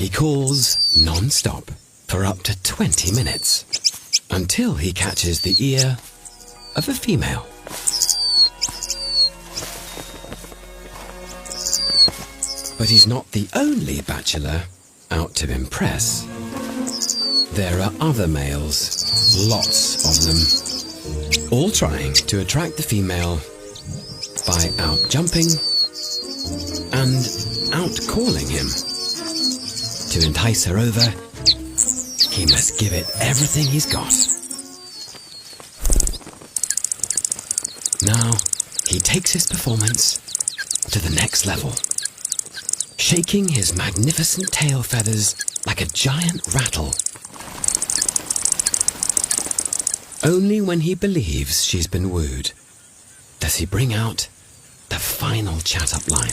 He calls non-stop for up to 20 minutes until he catches the ear of a female. But he's not the only bachelor out to impress. There are other males, lots of them, all trying to attract the female by out-jumping and out-calling him. To entice her over, he must give it everything he's got. Now, he takes his performance to the next level, shaking his magnificent tail feathers like a giant rattle. Only when he believes she's been wooed does he bring out the final chat-up line.